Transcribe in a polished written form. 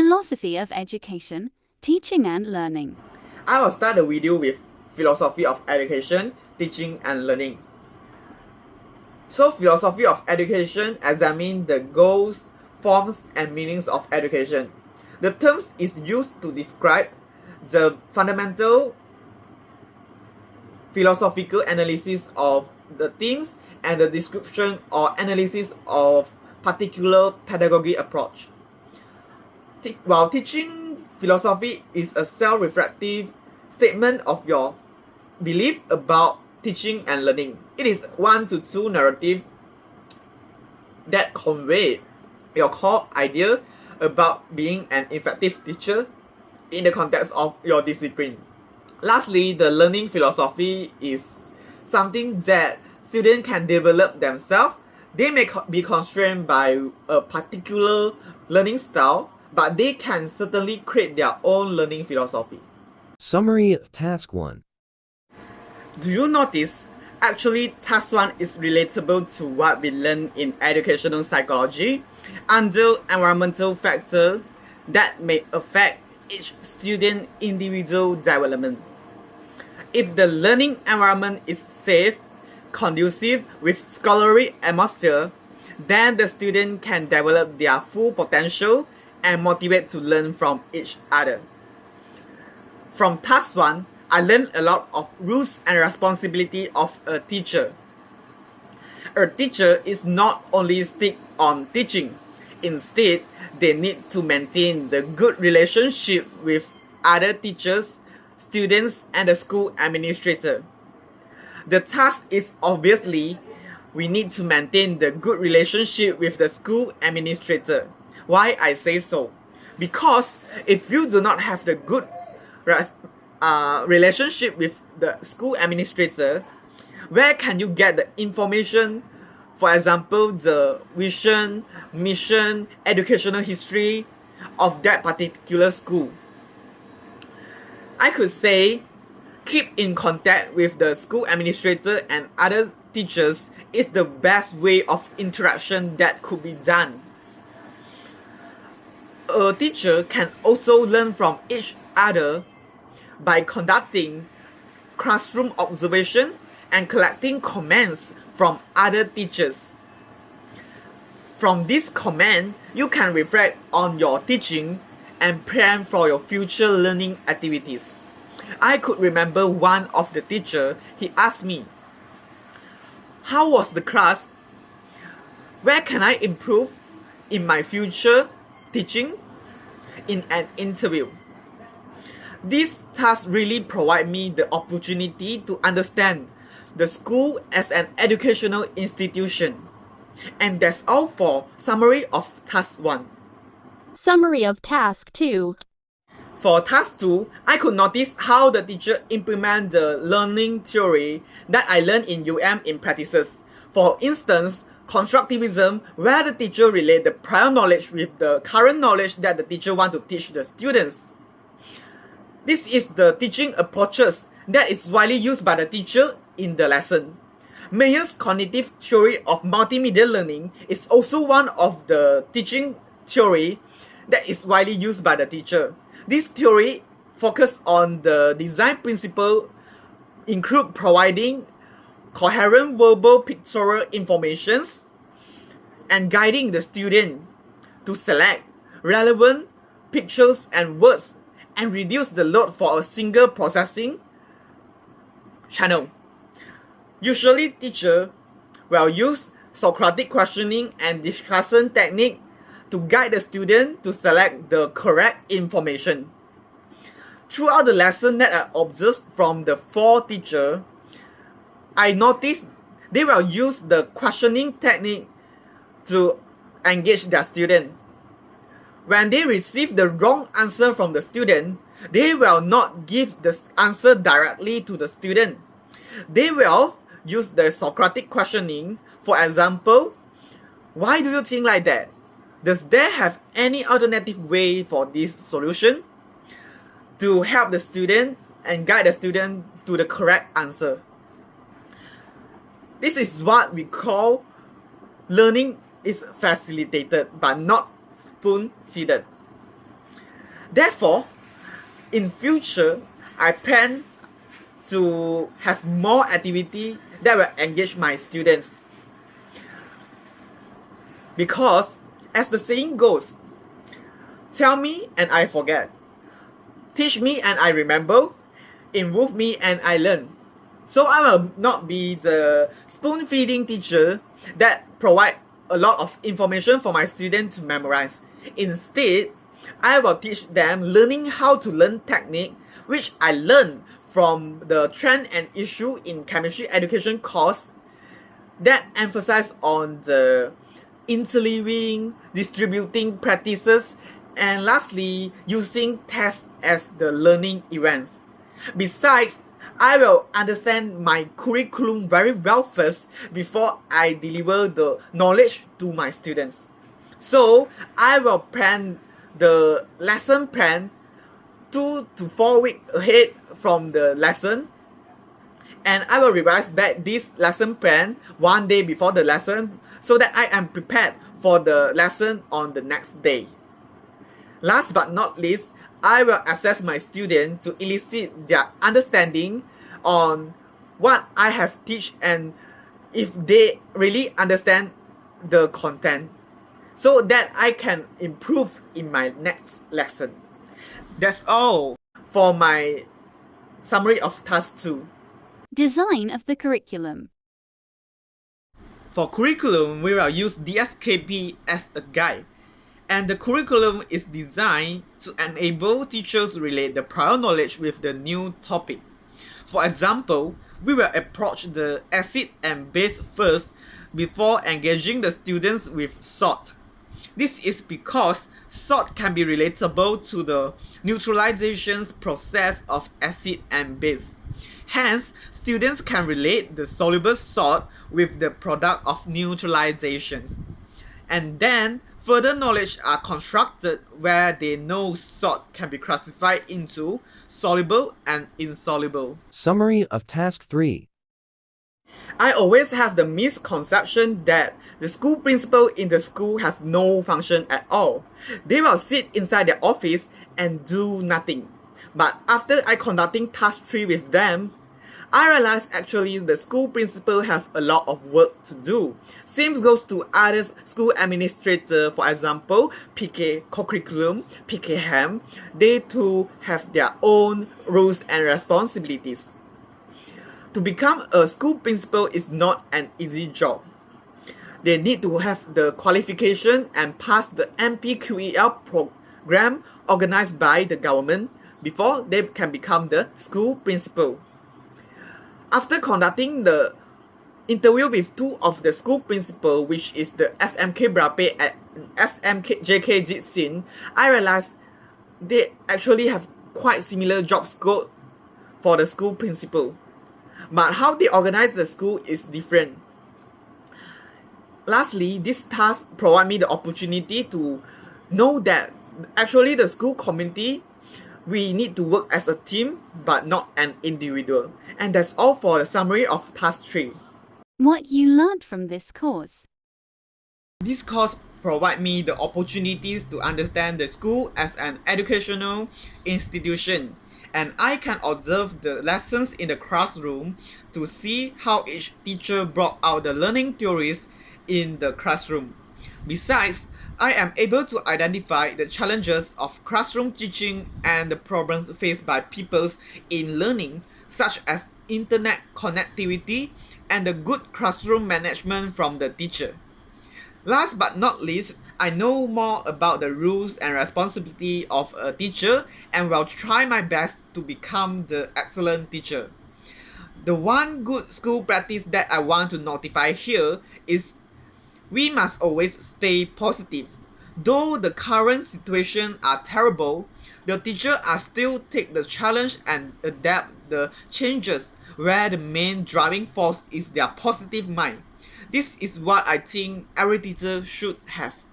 Philosophy of education, teaching and learning. I will start the video with philosophy of education, teaching and learning. So philosophy of education examines the goals, forms and meanings of education. The terms is used to describe the fundamental philosophical analysis of the themes and the description or analysis of particular pedagogy approach. While teaching philosophy is a self-reflective statement of your belief about teaching and learning. It is 1 to 2 narrative that convey your core idea about being an effective teacher in the context of your discipline. Lastly, the learning philosophy is something that students can develop themselves. They may be constrained by a particular learning style, but they can certainly create their own learning philosophy. Summary of Task 1. Do you notice? Actually, Task 1 is relatable to what we learn in educational psychology under environmental factors that may affect each student's individual development. If the learning environment is safe, conducive with scholarly atmosphere, then the student can develop their full potential and motivate to learn from each other. From Task 1, I learned a lot of rules and responsibility of a teacher. A teacher is not only stick on teaching. Instead, they need to maintain the good relationship with other teachers, students, and the school administrator. The task is obviously we need to maintain the good relationship with the school administrator. Why I say so? Because if you do not have the good relationship with the school administrator, where can you get the information? For example, the vision, mission, educational history of that particular school. I could say keep in contact with the school administrator and other teachers is the best way of interaction that could be done. A teacher can also learn from each other by conducting classroom observation and collecting comments from other teachers. From this comment, you can reflect on your teaching and plan for your future learning activities. I could remember one of the teacher, he asked me, "How was the class? Where can I improve in my future teaching?" in an interview. This task really provide me the opportunity to understand the school as an educational institution. And that's all for summary of Task 1. Summary of Task 2. For Task 2, I could notice how the teacher implement the learning theory that I learned in UM in practices. For instance, constructivism, where the teacher relate the prior knowledge with the current knowledge that the teacher want to teach the students. This is the teaching approaches that is widely used by the teacher in the lesson. Mayer's cognitive theory of multimedia learning is also one of the teaching theory that is widely used by the teacher. This theory focuses on the design principle, include providing coherent verbal pictorial informations and guiding the student to select relevant pictures and words and reduce the load for a single processing channel. Usually, teacher will use Socratic questioning and discussion technique to guide the student to select the correct information. Throughout the lesson that I observed from the 4 teachers, I noticed they will use the questioning technique to engage their student. When they receive the wrong answer from the student, they will not give the answer directly to the student. They will use the Socratic questioning. For example, why do you think like that? Does there have any alternative way for this solution? To help the student and guide the student to the correct answer. This is what we call learning is facilitated but not spoon-feeded. Therefore, in future, I plan to have more activity that will engage my students. Because, as the saying goes, tell me and I forget, teach me and I remember, involve me and I learn. So I will not be the spoon-feeding teacher that provide a lot of information for my students to memorize. Instead, I will teach them learning how to learn technique, which I learned from the trend and issue in chemistry education course that emphasize on the interleaving, distributing practices, and lastly, using tests as the learning events. Besides, I will understand my curriculum very well first before I deliver the knowledge to my students. So, I will plan the lesson plan 2 to 4 weeks ahead from the lesson, and I will revise back this lesson plan 1 day before the lesson so that I am prepared for the lesson on the next day. Last but not least, I will assess my students to elicit their understanding on what I have teach and if they really understand the content, so that I can improve in my next lesson. That's all for my summary of task 2. Design of the curriculum. For curriculum, we will use DSKP as a guide, and the curriculum is designed to enable teachers relate the prior knowledge with the new topic. For example, we will approach the acid and base first before engaging the students with salt. This is because salt can be relatable to the neutralization process of acid and base. Hence, students can relate the soluble salt with the product of neutralizations. And then, further knowledge are constructed where they know salt can be classified into soluble and insoluble. Summary of Task 3. I always have the misconception that the school principal in the school have no function at all. They will sit inside their office and do nothing. But after I conducting task 3 with them, I realized actually the school principal have a lot of work to do. Same goes to other school administrator, for example, PK co-curriculum, PK HAM. They too have their own roles and responsibilities. To become a school principal is not an easy job. They need to have the qualification and pass the MPQEL program organized by the government before they can become the school principal. After conducting the interview with 2 of the school principal, which is the SMK Brape and SMK JK Jitsin, I realized they actually have quite similar job scope for the school principal. But how they organize the school is different. Lastly, this task provide me the opportunity to know that actually the school community, we need to work as a team but not an individual. And that's all for the summary of task 3. What you learned from this course. This course provide me the opportunities to understand the school as an educational institution, and I can observe the lessons in the classroom to see how each teacher brought out the learning theories in the classroom. Besides, I am able to identify the challenges of classroom teaching and the problems faced by pupils in learning, such as internet connectivity and the good classroom management from the teacher. Last but not least, I know more about the rules and responsibility of a teacher and will try my best to become the excellent teacher. The one good school practice that I want to notify here is we must always stay positive. Though the current situation are terrible, the teacher are still take the challenge and adapt the changes where the main driving force is their positive mind. This is what I think every teacher should have.